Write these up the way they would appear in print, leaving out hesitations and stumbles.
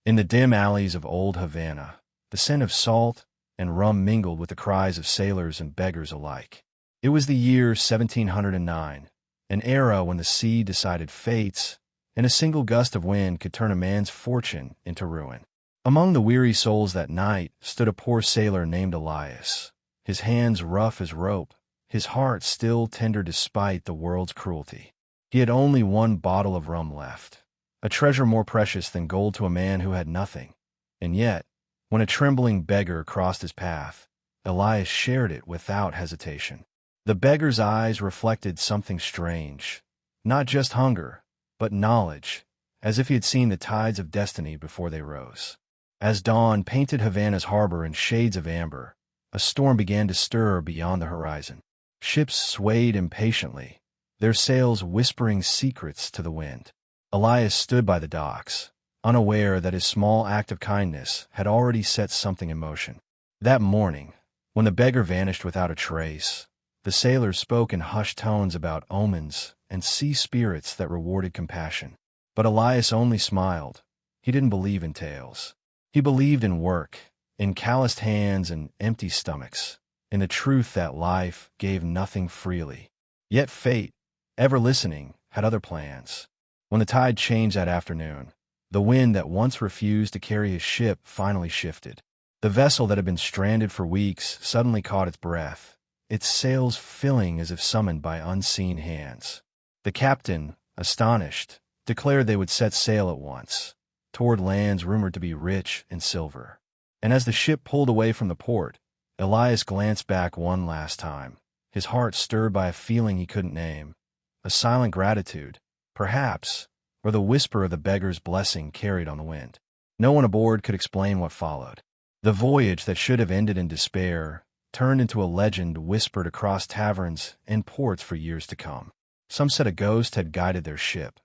In the dim alleys of old Havana, the scent of salt and rum mingled with the cries of sailors and beggars alike. It was the year 1709, an era when the sea decided fates, and a single gust of wind could turn a man's fortune into ruin. Among the weary souls that night stood a poor sailor named Elias, his hands rough as rope, his heart still tender despite the world's cruelty. He had only one bottle of rum left, a treasure more precious than gold to a man who had nothing. And yet, when a trembling beggar crossed his path, Elias shared it without hesitation. The beggar's eyes reflected something strange, not just hunger, but knowledge, as if he had seen the tides of destiny before they rose. As dawn painted Havana's harbor in shades of amber, a storm began to stir beyond the horizon. Ships swayed impatiently, their sails whispering secrets to the wind. Elias stood by the docks, unaware that his small act of kindness had already set something in motion. That morning, when the beggar vanished without a trace, the sailors spoke in hushed tones about omens and sea spirits that rewarded compassion. But Elias only smiled. He didn't believe in tales. He believed in work, in calloused hands and empty stomachs, in the truth that life gave nothing freely. Yet fate, ever listening, had other plans. When the tide changed that afternoon, the wind that once refused to carry his ship finally shifted. The vessel that had been stranded for weeks suddenly caught its breath, its sails filling as if summoned by unseen hands. The captain, astonished, declared they would set sail at once, toward lands rumored to be rich in silver. And as the ship pulled away from the port, Elias glanced back one last time, his heart stirred by a feeling he couldn't name, a silent gratitude, perhaps, or the whisper of the beggar's blessing carried on the wind. No one aboard could explain what followed. The voyage that should have ended in despair turned into a legend whispered across taverns and ports for years to come. Some said a ghost had guided their ship.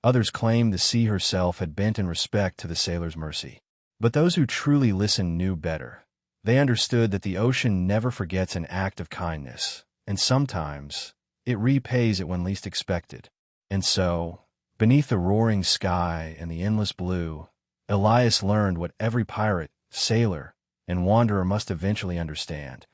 Others claimed the sea herself had bent in respect to the sailor's mercy. But those who truly listened knew better. They understood that the ocean never forgets an act of kindness, and sometimes it repays it when least expected. And so, beneath the roaring sky and the endless blue, Elias learned what every pirate, sailor, and wanderer must eventually understand,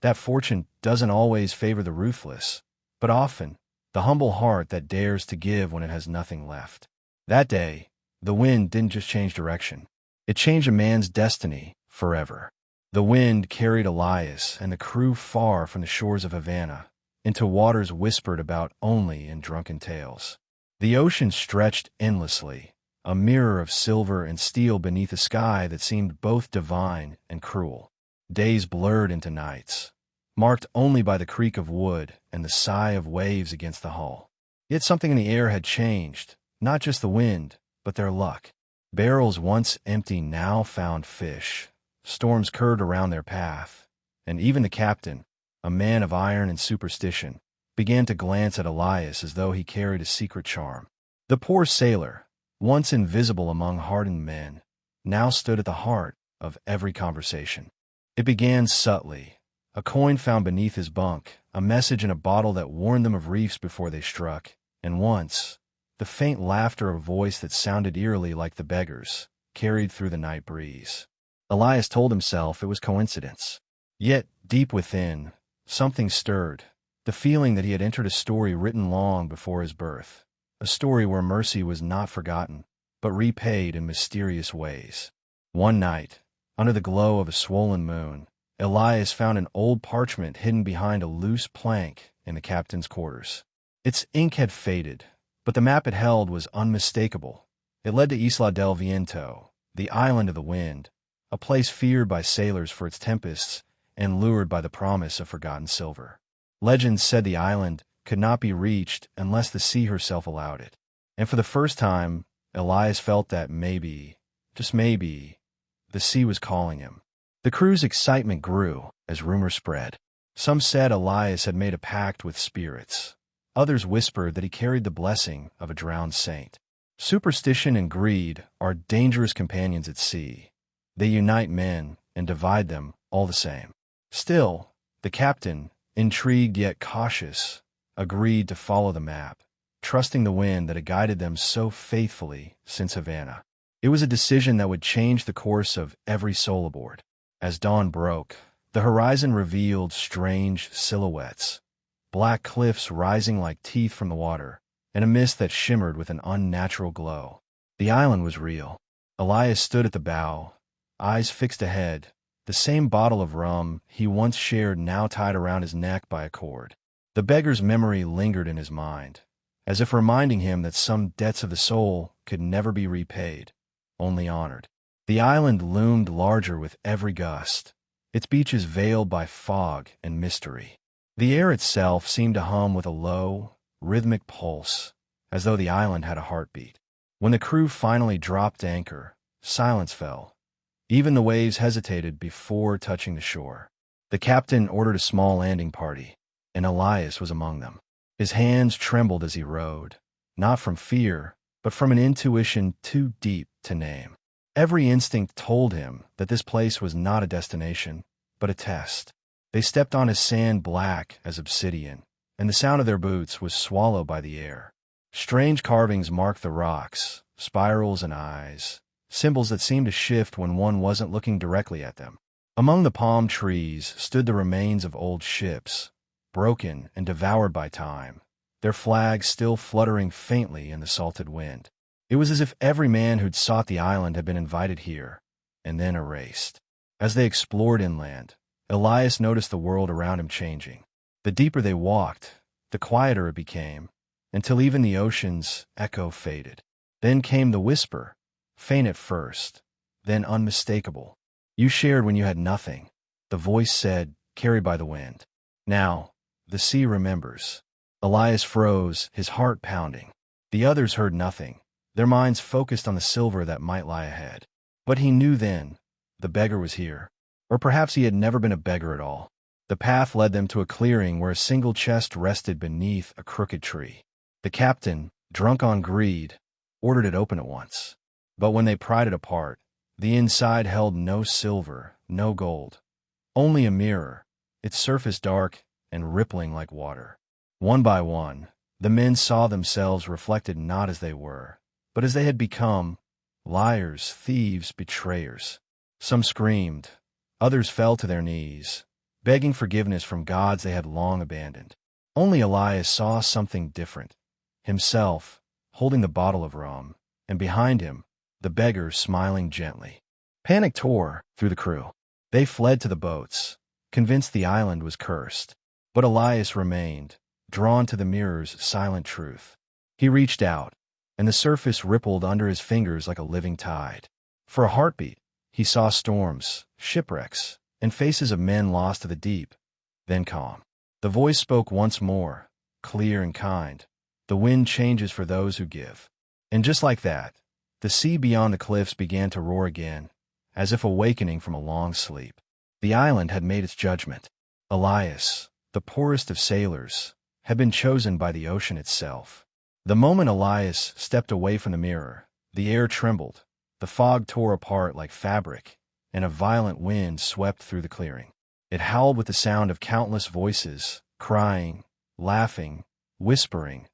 that fortune doesn't always favor the ruthless, but often the humble heart that dares to give when it has nothing left. That day, the wind didn't just change direction. It changed a man's destiny forever. The wind carried Elias and the crew far from the shores of Havana, into waters whispered about only in drunken tales. The ocean stretched endlessly, a mirror of silver and steel beneath a sky that seemed both divine and cruel. Days blurred into nights, marked only by the creak of wood and the sigh of waves against the hull. Yet something in the air had changed, not just the wind, but their luck. Barrels once empty now found fish, storms curved around their path, and even the captain, a man of iron and superstition, began to glance at Elias as though he carried a secret charm. The poor sailor, once invisible among hardened men, now stood at the heart of every conversation. It began subtly, a coin found beneath his bunk, a message in a bottle that warned them of reefs before they struck, and once, the faint laughter of a voice that sounded eerily like the beggar's, carried through the night breeze. Elias told himself it was coincidence. Yet, deep within, something stirred, the feeling that he had entered a story written long before his birth, a story where mercy was not forgotten, but repaid in mysterious ways. One night, under the glow of a swollen moon, Elias found an old parchment hidden behind a loose plank in the captain's quarters. Its ink had faded, but the map it held was unmistakable. It led to Isla del Viento, the island of the wind, a place feared by sailors for its tempests and lured by the promise of forgotten silver. Legends said the island could not be reached unless the sea herself allowed it. And for the first time, Elias felt that maybe, just maybe, the sea was calling him. The crew's excitement grew as rumors spread. Some said Elias had made a pact with spirits. Others whispered that he carried the blessing of a drowned saint. Superstition and greed are dangerous companions at sea. They unite men and divide them all the same. Still, the captain, intrigued yet cautious, agreed to follow the map, trusting the wind that had guided them so faithfully since Havana. It was a decision that would change the course of every soul aboard. As dawn broke, the horizon revealed strange silhouettes, black cliffs rising like teeth from the water, and a mist that shimmered with an unnatural glow. The island was real. Elias stood at the bow, eyes fixed ahead, the same bottle of rum he once shared now tied around his neck by a cord. The beggar's memory lingered in his mind, as if reminding him that some debts of the soul could never be repaid, only honored. The island loomed larger with every gust, its beaches veiled by fog and mystery. The air itself seemed to hum with a low, rhythmic pulse, as though the island had a heartbeat. When the crew finally dropped anchor, silence fell. Even the waves hesitated before touching the shore. The captain ordered a small landing party, and Elias was among them. His hands trembled as he rowed, not from fear, but from an intuition too deep to name. Every instinct told him that this place was not a destination, but a test. They stepped on a sand black as obsidian, and the sound of their boots was swallowed by the air. Strange carvings marked the rocks, spirals and eyes, symbols that seemed to shift when one wasn't looking directly at them. Among the palm trees stood the remains of old ships, broken and devoured by time, their flags still fluttering faintly in the salted wind. It was as if every man who'd sought the island had been invited here, and then erased. As they explored inland, Elias noticed the world around him changing. The deeper they walked, the quieter it became, until even the ocean's echo faded. Then came the whisper, faint at first, then unmistakable. "You shared when you had nothing," the voice said, carried by the wind. "Now, the sea remembers." Elias froze, his heart pounding. The others heard nothing, their minds focused on the silver that might lie ahead. But he knew then, the beggar was here. Or perhaps he had never been a beggar at all. The path led them to a clearing where a single chest rested beneath a crooked tree. The captain, drunk on greed, ordered it open at once. But when they pried it apart, the inside held no silver, no gold. Only a mirror, its surface dark and rippling like water. One by one, the men saw themselves reflected not as they were, but as they had become, liars, thieves, betrayers. Some screamed, others fell to their knees, begging forgiveness from gods they had long abandoned. Only Elias saw something different. Himself, holding the bottle of rum, and behind him, the beggar smiling gently. Panic tore through the crew. They fled to the boats, convinced the island was cursed. But Elias remained, drawn to the mirror's silent truth. He reached out, and the surface rippled under his fingers like a living tide. For a heartbeat, he saw storms, shipwrecks, and faces of men lost to the deep, then calm. The voice spoke once more, clear and kind. "The wind changes for those who give." And just like that, the sea beyond the cliffs began to roar again, as if awakening from a long sleep. The island had made its judgment. Elias, the poorest of sailors, had been chosen by the ocean itself. The moment Elias stepped away from the mirror, the air trembled, the fog tore apart like fabric, and a violent wind swept through the clearing. It howled with the sound of countless voices, crying, laughing, whispering,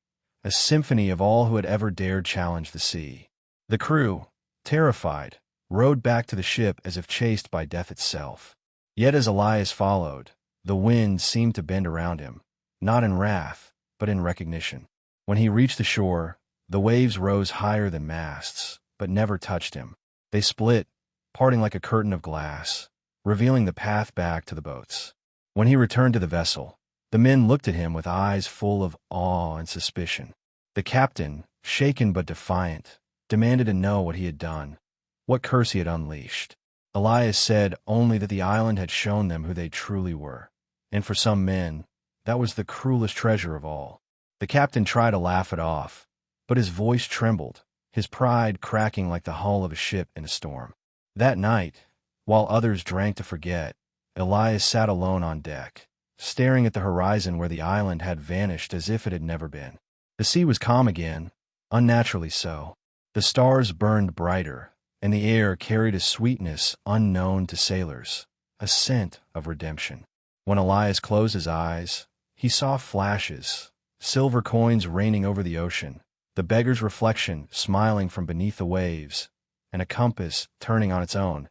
a symphony of all who had ever dared challenge the sea. The crew, terrified, rowed back to the ship as if chased by death itself. Yet as Elias followed, the wind seemed to bend around him, not in wrath, but in recognition. When he reached the shore, the waves rose higher than masts, but never touched him. They split, parting like a curtain of glass, revealing the path back to the boats. When he returned to the vessel, the men looked at him with eyes full of awe and suspicion. The captain, shaken but defiant, demanded to know what he had done, what curse he had unleashed. Elias said only that the island had shown them who they truly were, and for some men, that was the cruelest treasure of all. The captain tried to laugh it off, but his voice trembled, his pride cracking like the hull of a ship in a storm. That night, while others drank to forget, Elias sat alone on deck, staring at the horizon where the island had vanished as if it had never been. The sea was calm again, unnaturally so. The stars burned brighter, and the air carried a sweetness unknown to sailors, a scent of redemption. When Elias closed his eyes, he saw flashes, silver coins raining over the ocean, the beggar's reflection smiling from beneath the waves, and a compass turning on its own,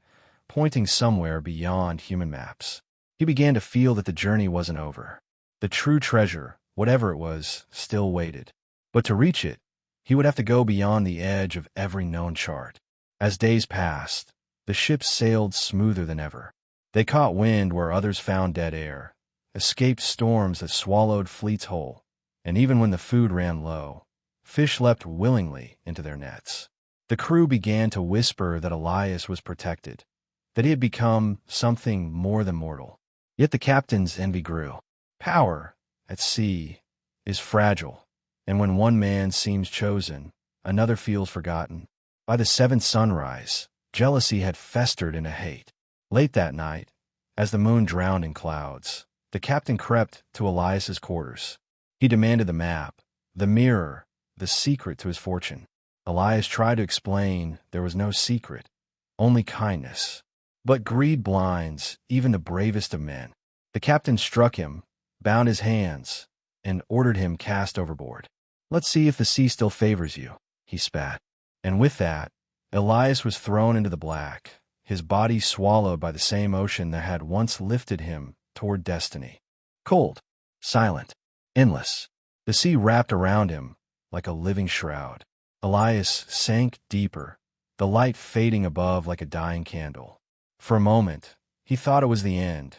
pointing somewhere beyond human maps. He began to feel that the journey wasn't over. The true treasure, whatever it was, still waited. But to reach it, he would have to go beyond the edge of every known chart. As days passed, the ships sailed smoother than ever. They caught wind where others found dead air, escaped storms that swallowed fleets whole, and even when the food ran low, fish leapt willingly into their nets. The crew began to whisper that Elias was protected, that he had become something more than mortal. Yet the captain's envy grew. Power, at sea, is fragile, and when one man seems chosen, another feels forgotten. By the seventh sunrise, jealousy had festered into hate. Late that night, as the moon drowned in clouds, the captain crept to Elias's quarters. He demanded the map, the mirror, the secret to his fortune. Elias tried to explain there was no secret, only kindness. But greed blinds even the bravest of men. The captain struck him, bound his hands, and ordered him cast overboard. "Let's see if the sea still favors you," he spat. And with that, Elias was thrown into the black, his body swallowed by the same ocean that had once lifted him toward destiny. Cold, silent, endless, the sea wrapped around him like a living shroud. Elias sank deeper, the light fading above like a dying candle. For a moment, he thought it was the end,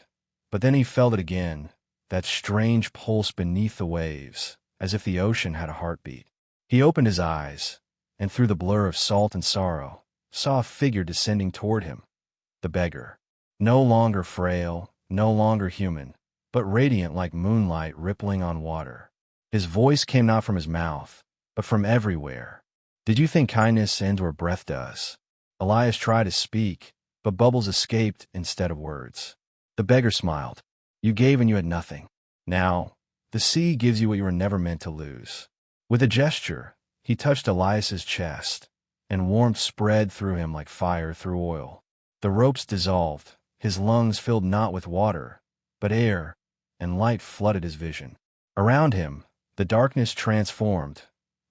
but then he felt it again, that strange pulse beneath the waves, as if the ocean had a heartbeat. He opened his eyes, and through the blur of salt and sorrow, saw a figure descending toward him, the beggar. No longer frail, no longer human, but radiant like moonlight rippling on water. His voice came not from his mouth, but from everywhere. "Did you think kindness ends where breath does?" Elias tried to speak, but bubbles escaped instead of words. The beggar smiled. "You gave and you had nothing. Now, the sea gives you what you were never meant to lose." With a gesture, he touched Elias's chest, and warmth spread through him like fire through oil. The ropes dissolved, his lungs filled not with water, but air, and light flooded his vision. Around him, the darkness transformed.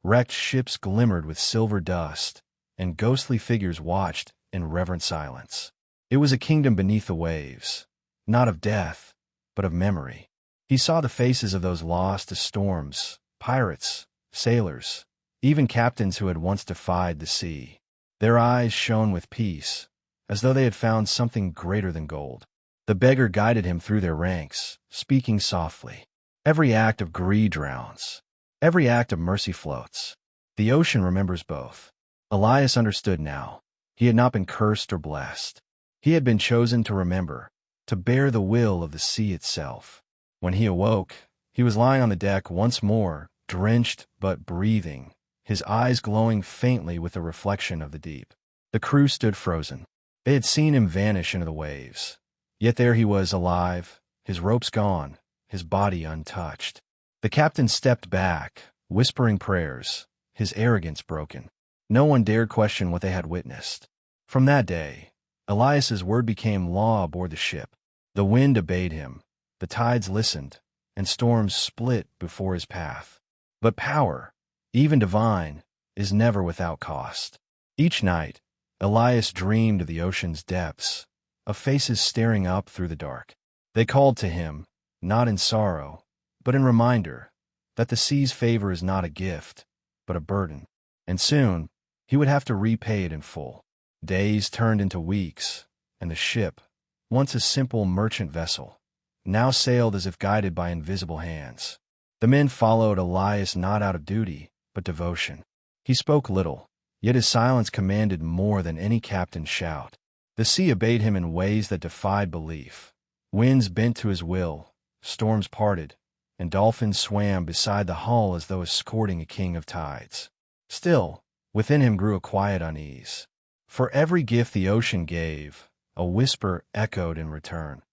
Wrecked ships glimmered with silver dust, and ghostly figures watched in reverent silence. It was a kingdom beneath the waves, not of death, but of memory. He saw the faces of those lost to storms, pirates, sailors, even captains who had once defied the sea. Their eyes shone with peace, as though they had found something greater than gold. The beggar guided him through their ranks, speaking softly. "Every act of greed drowns. Every act of mercy floats. The ocean remembers both." Elias understood now. He had not been cursed or blessed. He had been chosen to remember, to bear the will of the sea itself. When he awoke, he was lying on the deck once more, drenched but breathing, his eyes glowing faintly with the reflection of the deep. The crew stood frozen. They had seen him vanish into the waves. Yet there he was alive, his ropes gone, his body untouched. The captain stepped back, whispering prayers, his arrogance broken. No one dared question what they had witnessed. From that day, Elias's word became law aboard the ship. The wind obeyed him, the tides listened, and storms split before his path. But power, even divine, is never without cost. Each night, Elias dreamed of the ocean's depths, of faces staring up through the dark. They called to him, not in sorrow, but in reminder that the sea's favor is not a gift, but a burden. And soon, he would have to repay it in full. Days turned into weeks, and the ship, once a simple merchant vessel, now sailed as if guided by invisible hands. The men followed Elias not out of duty, but devotion. He spoke little, yet his silence commanded more than any captain's shout. The sea obeyed him in ways that defied belief. Winds bent to his will, storms parted, and dolphins swam beside the hull as though escorting a king of tides. Still, within him grew a quiet unease. For every gift the ocean gave, a whisper echoed in return,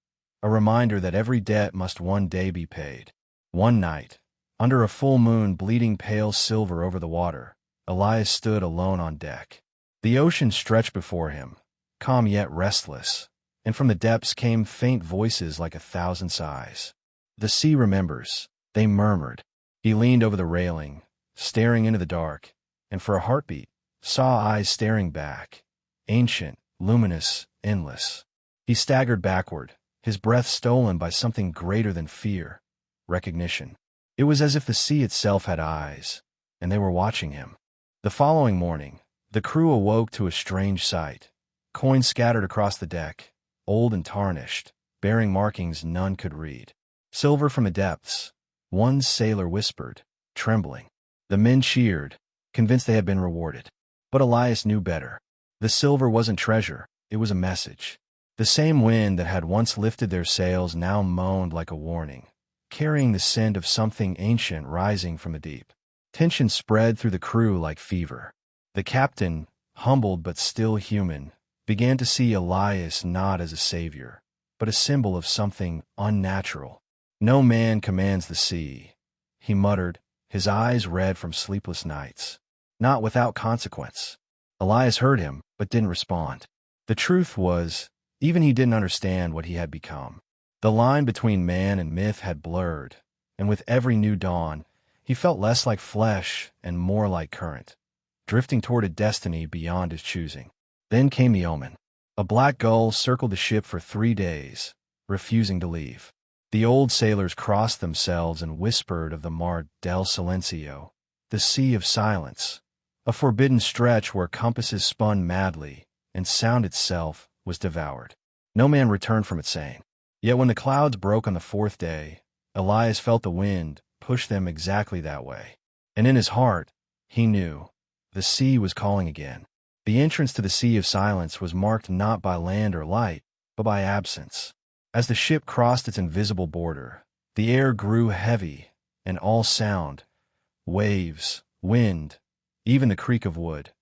a reminder that every debt must one day be paid. One night, under a full moon bleeding pale silver over the water, Elias stood alone on deck. The ocean stretched before him, calm yet restless, and from the depths came faint voices like 1,000 sighs. "The sea remembers," they murmured. He leaned over the railing, staring into the dark, and for a heartbeat, saw eyes staring back, ancient, luminous, endless. He staggered backward, his breath stolen by something greater than fear, recognition. It was as if the sea itself had eyes, and they were watching him. The following morning, the crew awoke to a strange sight. Coins scattered across the deck, old and tarnished, bearing markings none could read. Silver from the depths, one sailor whispered, trembling. The men cheered, convinced they had been rewarded. But Elias knew better. The silver wasn't treasure, it was a message. The same wind that had once lifted their sails now moaned like a warning, carrying the scent of something ancient rising from the deep. Tension spread through the crew like fever. The captain, humbled but still human, began to see Elias not as a savior, but a symbol of something unnatural. "No man commands the sea," he muttered, his eyes red from sleepless nights. "Not without consequence." Elias heard him, but didn't respond. The truth was, even he didn't understand what he had become. The line between man and myth had blurred, and with every new dawn, he felt less like flesh and more like current, drifting toward a destiny beyond his choosing. Then came the omen. A black gull circled the ship for 3 days, refusing to leave. The old sailors crossed themselves and whispered of the Mar del Silencio, the Sea of Silence, a forbidden stretch where compasses spun madly, and sound itself was devoured. No man returned from it sane. Yet when the clouds broke on the 4th day, Elias felt the wind push them exactly that way. And in his heart, he knew, the sea was calling again. The entrance to the Sea of Silence was marked not by land or light, but by absence. As the ship crossed its invisible border, the air grew heavy, and all sound, waves, wind, even the creak of wood,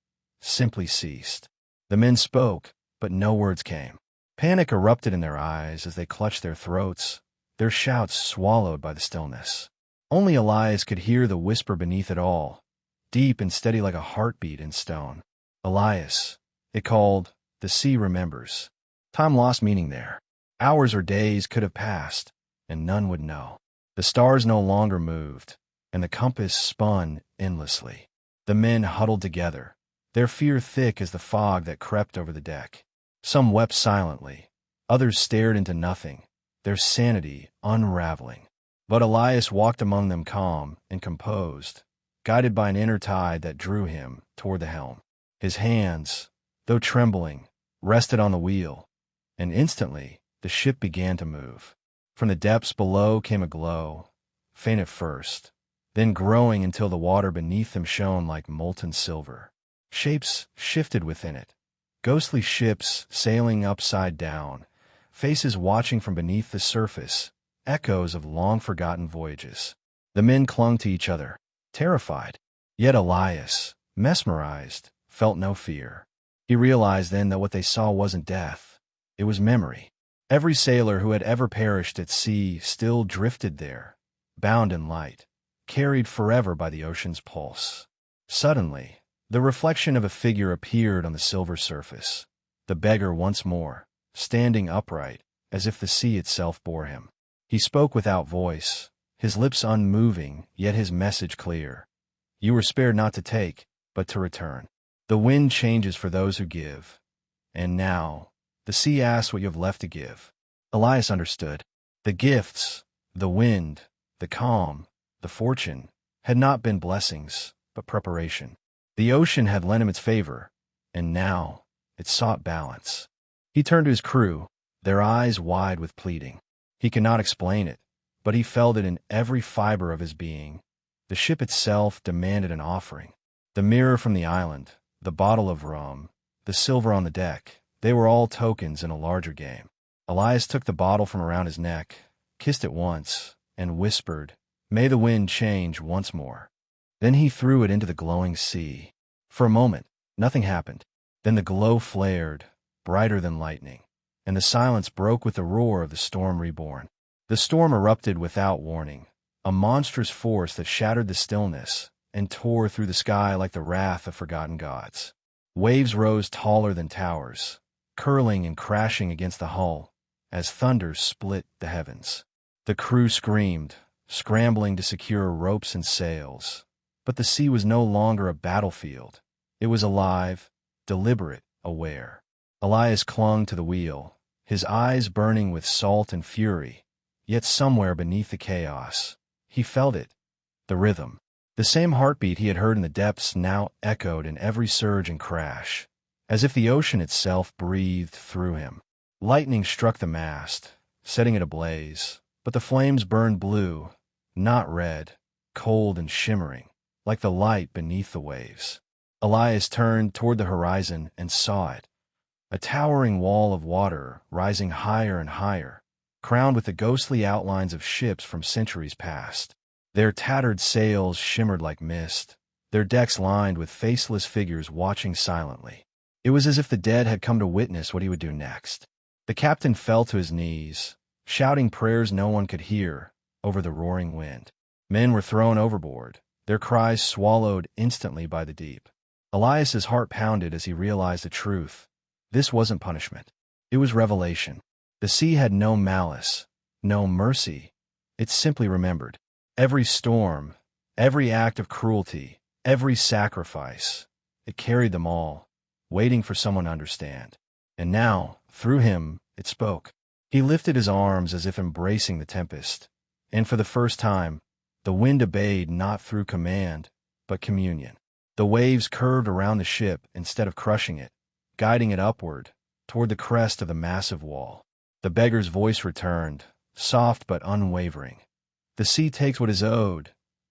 simply ceased. The men spoke, but no words came. Panic erupted in their eyes as they clutched their throats, their shouts swallowed by the stillness. Only Elias could hear the whisper beneath it all, deep and steady like a heartbeat in stone. "Elias," it called, "the sea remembers." Time lost meaning there. Hours or days could have passed, and none would know. The stars no longer moved, and the compass spun endlessly. The men huddled together, their fear thick as the fog that crept over the deck. Some wept silently, others stared into nothing, their sanity unraveling. But Elias walked among them calm and composed, guided by an inner tide that drew him toward the helm. His hands, though trembling, rested on the wheel, and instantly the ship began to move. From the depths below came a glow, faint at first, then growing until the water beneath them shone like molten silver. Shapes shifted within it, ghostly ships sailing upside down, faces watching from beneath the surface, echoes of long-forgotten voyages. The men clung to each other, terrified. Yet Elias, mesmerized, felt no fear. He realized then that what they saw wasn't death, it was memory. Every sailor who had ever perished at sea still drifted there, bound in light, carried forever by the ocean's pulse. Suddenly, the reflection of a figure appeared on the silver surface, the beggar once more, standing upright, as if the sea itself bore him. He spoke without voice, his lips unmoving, yet his message clear. "You were spared not to take, but to return. The wind changes for those who give. And now, the sea asks what you have left to give." Elias understood. The gifts, the wind, the calm, the fortune, had not been blessings, but preparation. The ocean had lent him its favor, and now it sought balance. He turned to his crew, their eyes wide with pleading. He could not explain it, but he felt it in every fiber of his being. The ship itself demanded an offering. The mirror from the island, the bottle of rum, the silver on the deck, they were all tokens in a larger game. Elias took the bottle from around his neck, kissed it once, and whispered, "May the wind change once more." Then he threw it into the glowing sea. For a moment, nothing happened. Then the glow flared, brighter than lightning, and the silence broke with the roar of the storm reborn. The storm erupted without warning, a monstrous force that shattered the stillness and tore through the sky like the wrath of forgotten gods. Waves rose taller than towers, curling and crashing against the hull, as thunder split the heavens. The crew screamed, scrambling to secure ropes and sails. But the sea was no longer a battlefield. It was alive, deliberate, aware. Elias clung to the wheel, his eyes burning with salt and fury, yet somewhere beneath the chaos, he felt it, the rhythm. The same heartbeat he had heard in the depths now echoed in every surge and crash, as if the ocean itself breathed through him. Lightning struck the mast, setting it ablaze, but the flames burned blue, not red, cold and shimmering, like the light beneath the waves. Elias turned toward the horizon and saw it, a towering wall of water rising higher and higher, crowned with the ghostly outlines of ships from centuries past. Their tattered sails shimmered like mist, their decks lined with faceless figures watching silently. It was as if the dead had come to witness what he would do next. The captain fell to his knees, shouting prayers no one could hear over the roaring wind. Men were thrown overboard, their cries swallowed instantly by the deep. Elias's heart pounded as he realized the truth. This wasn't punishment. It was revelation. The sea had no malice, no mercy. It simply remembered. Every storm, every act of cruelty, every sacrifice, it carried them all, waiting for someone to understand. And now, through him, it spoke. He lifted his arms as if embracing the tempest, and for the first time, the wind obeyed not through command, but communion. The waves curved around the ship instead of crushing it, guiding it upward, toward the crest of the massive wall. The beggar's voice returned, soft but unwavering. The sea takes what is owed,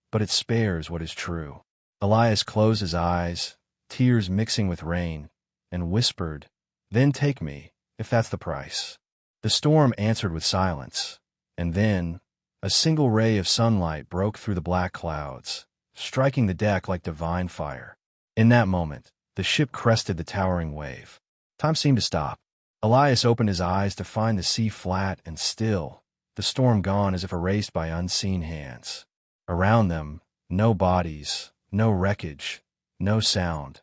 but it spares what is true. Elias closed his eyes, tears mixing with rain, and whispered, "Then take me, if that's the price." The storm answered with silence, and then a single ray of sunlight broke through the black clouds, striking the deck like divine fire. In that moment, the ship crested the towering wave. Time seemed to stop. Elias opened his eyes to find the sea flat and still, the storm gone as if erased by unseen hands. Around them, no bodies, no wreckage, no sound.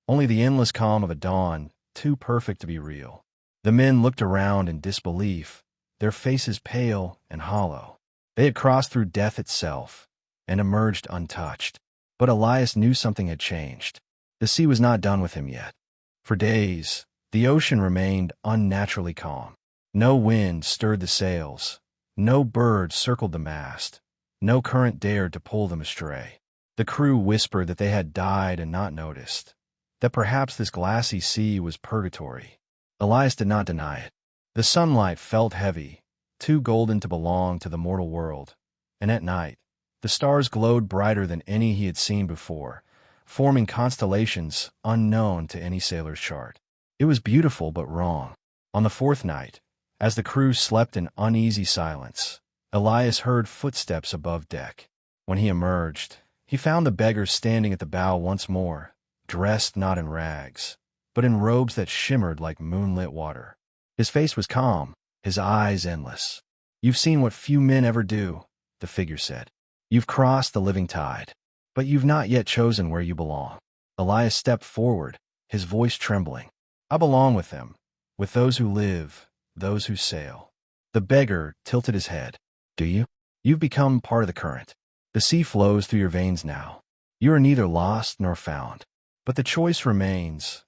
Only the endless calm of a dawn, too perfect to be real. The men looked around in disbelief, their faces pale and hollow. They had crossed through death itself and emerged untouched. But Elias knew something had changed. The sea was not done with him yet. For days, the ocean remained unnaturally calm. No wind stirred the sails. No bird circled the mast. No current dared to pull them astray. The crew whispered that they had died and not noticed, that perhaps this glassy sea was purgatory. Elias did not deny it. The sunlight felt heavy, too golden to belong to the mortal world, and at night, the stars glowed brighter than any he had seen before, forming constellations unknown to any sailor's chart. It was beautiful but wrong. On the fourth night, as the crew slept in uneasy silence, Elias heard footsteps above deck. When he emerged, he found the beggar standing at the bow once more, dressed not in rags, but in robes that shimmered like moonlit water. His face was calm, his eyes endless. "You've seen what few men ever do," the figure said. "You've crossed the living tide, but you've not yet chosen where you belong." Elias stepped forward, his voice trembling. "I belong with them, with those who live, those who sail." The beggar tilted his head. "Do you? You've become part of the current. The sea flows through your veins now. You are neither lost nor found. But the choice remains.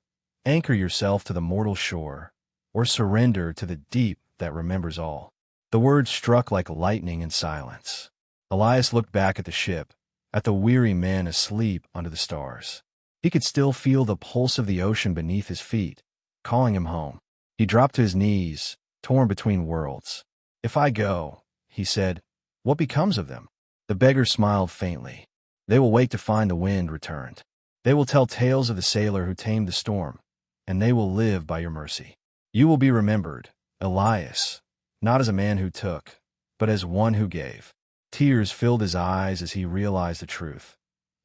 Anchor yourself to the mortal shore, or surrender to the deep that remembers all." The words struck like lightning in silence. Elias looked back at the ship, at the weary men asleep under the stars. He could still feel the pulse of the ocean beneath his feet, calling him home. He dropped to his knees, torn between worlds. "If I go," he said, "what becomes of them?" The beggar smiled faintly. "They will wait to find the wind returned. They will tell tales of the sailor who tamed the storm, and they will live by your mercy. You will be remembered, Elias, not as a man who took, but as one who gave." Tears filled his eyes as he realized the truth.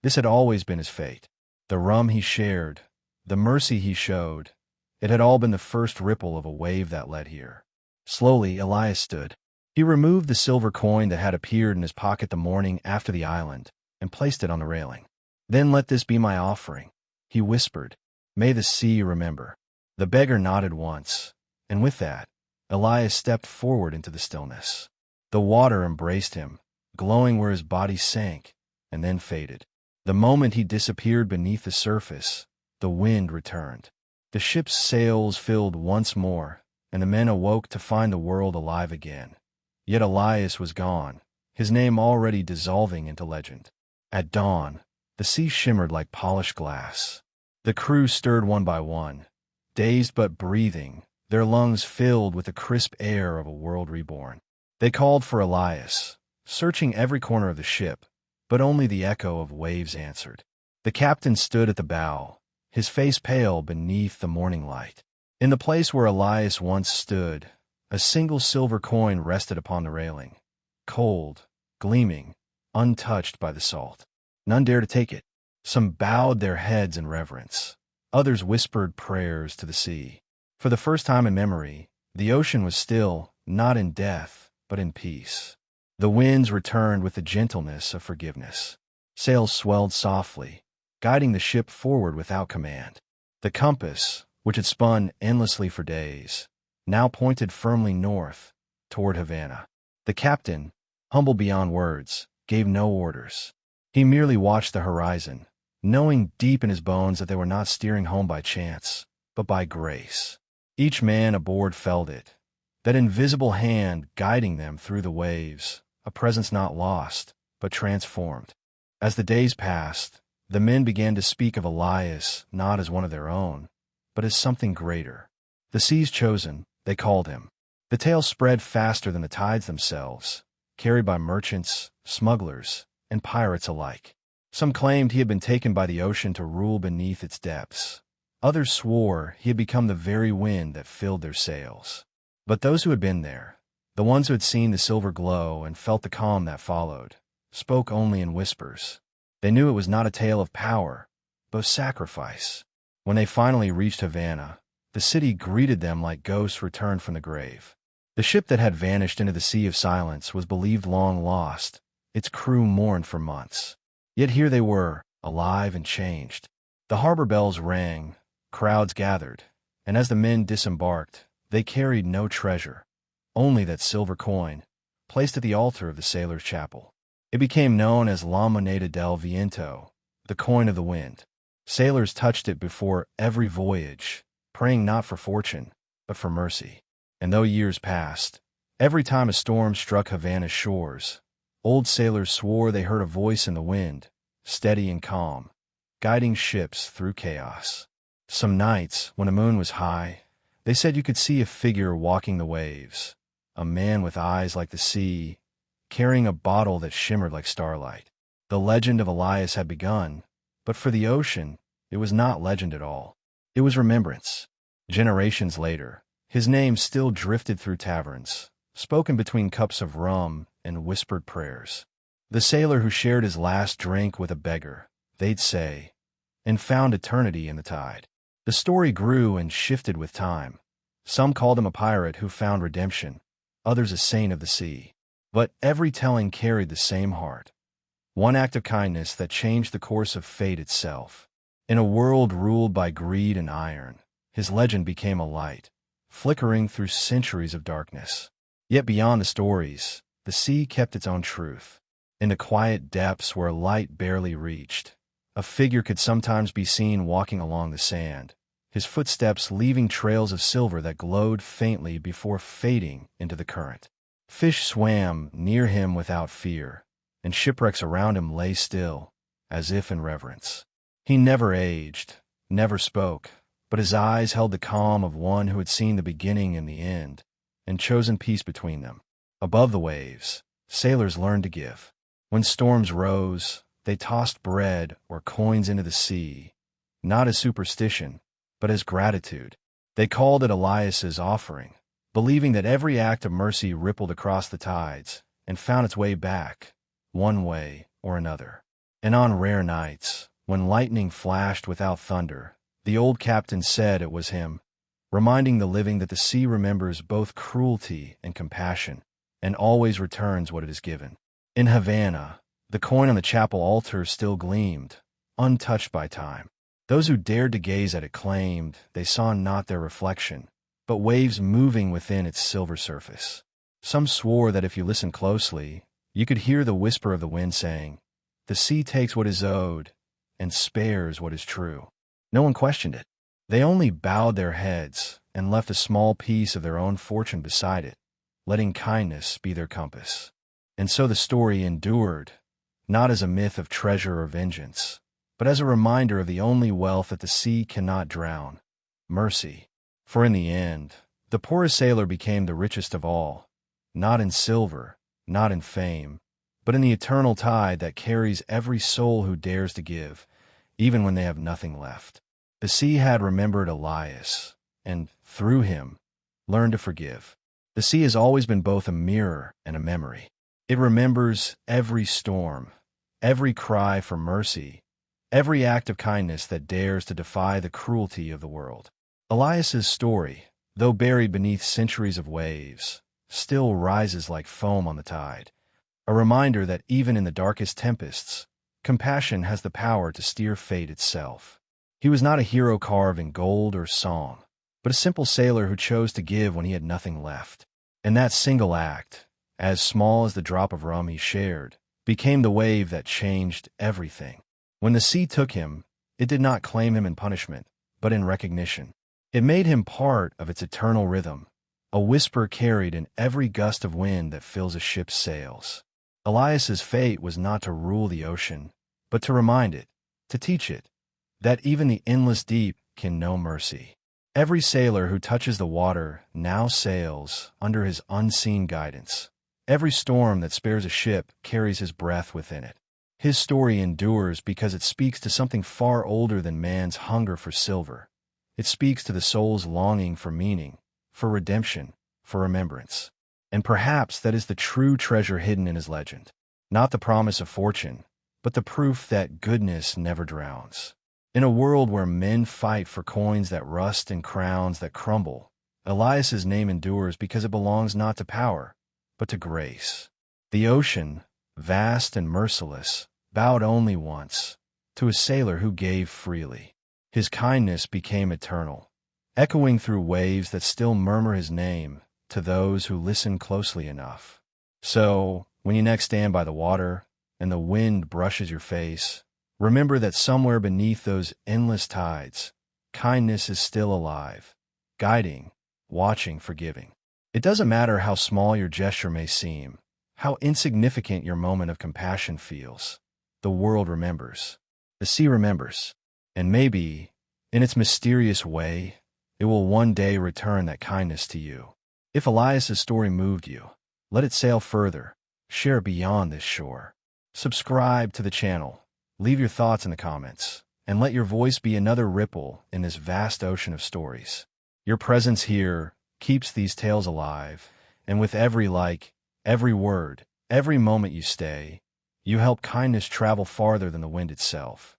This had always been his fate. The rum he shared, the mercy he showed, it had all been the first ripple of a wave that led here. Slowly, Elias stood. He removed the silver coin that had appeared in his pocket the morning after the island and placed it on the railing. "Then let this be my offering," he whispered. "May the sea remember." The beggar nodded once, and with that, Elias stepped forward into the stillness. The water embraced him, glowing where his body sank, and then faded. The moment he disappeared beneath the surface, the wind returned. The ship's sails filled once more, and the men awoke to find the world alive again. Yet Elias was gone, his name already dissolving into legend. At dawn, the sea shimmered like polished glass. The crew stirred one by one, dazed but breathing, their lungs filled with the crisp air of a world reborn. They called for Elias, searching every corner of the ship, but only the echo of waves answered. The captain stood at the bow, his face pale beneath the morning light. In the place where Elias once stood, a single silver coin rested upon the railing, cold, gleaming, untouched by the salt. None dared to take it. Some bowed their heads in reverence. Others whispered prayers to the sea. For the first time in memory, the ocean was still, not in death, but in peace. The winds returned with the gentleness of forgiveness. Sails swelled softly, guiding the ship forward without command. The compass, which had spun endlessly for days, now pointed firmly north, toward Havana. The captain, humble beyond words, gave no orders. He merely watched the horizon, knowing deep in his bones that they were not steering home by chance, but by grace. Each man aboard felt it, that invisible hand guiding them through the waves, a presence not lost, but transformed. As the days passed, the men began to speak of Elias not as one of their own, but as something greater. The sea's chosen, they called him. The tale spread faster than the tides themselves, carried by merchants, smugglers, and pirates alike. Some claimed he had been taken by the ocean to rule beneath its depths. Others swore he had become the very wind that filled their sails. But those who had been there, the ones who had seen the silver glow and felt the calm that followed, spoke only in whispers. They knew it was not a tale of power, but of sacrifice. When they finally reached Havana, the city greeted them like ghosts returned from the grave. The ship that had vanished into the sea of silence was believed long lost. Its crew mourned for months. Yet here they were, alive and changed. The harbor bells rang, crowds gathered, and as the men disembarked, they carried no treasure, only that silver coin, placed at the altar of the sailors' chapel. It became known as La Moneda del Viento, the coin of the wind. Sailors touched it before every voyage, praying not for fortune, but for mercy. And though years passed, every time a storm struck Havana's shores, old sailors swore they heard a voice in the wind, steady and calm, guiding ships through chaos. Some nights, when the moon was high, they said you could see a figure walking the waves, a man with eyes like the sea, carrying a bottle that shimmered like starlight. The legend of Elias had begun, but for the ocean, it was not legend at all. It was remembrance. Generations later, his name still drifted through taverns, spoken between cups of rum and whispered prayers. The sailor who shared his last drink with a beggar, they'd say, and found eternity in the tide. The story grew and shifted with time. Some called him a pirate who found redemption, others a saint of the sea. But every telling carried the same heart. One act of kindness that changed the course of fate itself. In a world ruled by greed and iron, his legend became a light, flickering through centuries of darkness. Yet beyond the stories, the sea kept its own truth. In the quiet depths where light barely reached, a figure could sometimes be seen walking along the sand, his footsteps leaving trails of silver that glowed faintly before fading into the current. Fish swam near him without fear, and shipwrecks around him lay still, as if in reverence. He never aged, never spoke, but his eyes held the calm of one who had seen the beginning and the end, and chosen peace between them. Above the waves, sailors learned to give. When storms rose, they tossed bread or coins into the sea, not as superstition, but as gratitude. They called it Elias's offering, believing that every act of mercy rippled across the tides and found its way back, one way or another. And on rare nights, when lightning flashed without thunder, the old captain said it was him, reminding the living that the sea remembers both cruelty and compassion, and always returns what it has given. In Havana, the coin on the chapel altar still gleamed, untouched by time. Those who dared to gaze at it claimed they saw not their reflection, but waves moving within its silver surface. Some swore that if you listened closely, you could hear the whisper of the wind saying, "The sea takes what is owed, and spares what is true." No one questioned it. They only bowed their heads and left a small piece of their own fortune beside it, letting kindness be their compass. And so the story endured, not as a myth of treasure or vengeance, but as a reminder of the only wealth that the sea cannot drown: mercy. For in the end, the poorest sailor became the richest of all, not in silver, not in fame, but in the eternal tide that carries every soul who dares to give, even when they have nothing left. The sea had remembered Elias, and, through him, learned to forgive. The sea has always been both a mirror and a memory. It remembers every storm, every cry for mercy, every act of kindness that dares to defy the cruelty of the world. Elias's story, though buried beneath centuries of waves, still rises like foam on the tide, a reminder that even in the darkest tempests, compassion has the power to steer fate itself. He was not a hero carved in gold or song, but a simple sailor who chose to give when he had nothing left. And that single act, as small as the drop of rum he shared, became the wave that changed everything. When the sea took him, it did not claim him in punishment, but in recognition. It made him part of its eternal rhythm, a whisper carried in every gust of wind that fills a ship's sails. Elias's fate was not to rule the ocean, but to remind it, to teach it, that even the endless deep can know mercy. Every sailor who touches the water now sails under his unseen guidance. Every storm that spares a ship carries his breath within it. His story endures because it speaks to something far older than man's hunger for silver. It speaks to the soul's longing for meaning, for redemption, for remembrance. And perhaps that is the true treasure hidden in his legend. Not the promise of fortune, but the proof that goodness never drowns. In a world where men fight for coins that rust and crowns that crumble, Elias's name endures because it belongs not to power, but to grace. The ocean, vast and merciless, bowed only once, to a sailor who gave freely. His kindness became eternal, echoing through waves that still murmur his name to those who listen closely enough. So, when you next stand by the water and the wind brushes your face, remember that somewhere beneath those endless tides, kindness is still alive, guiding, watching, forgiving. It doesn't matter how small your gesture may seem, how insignificant your moment of compassion feels. The world remembers. The sea remembers. And maybe, in its mysterious way, it will one day return that kindness to you. If Elias's story moved you, let it sail further. Share it beyond this shore. Subscribe to the channel. Leave your thoughts in the comments, and let your voice be another ripple in this vast ocean of stories. Your presence here keeps these tales alive, and with every like, every word, every moment you stay, you help kindness travel farther than the wind itself.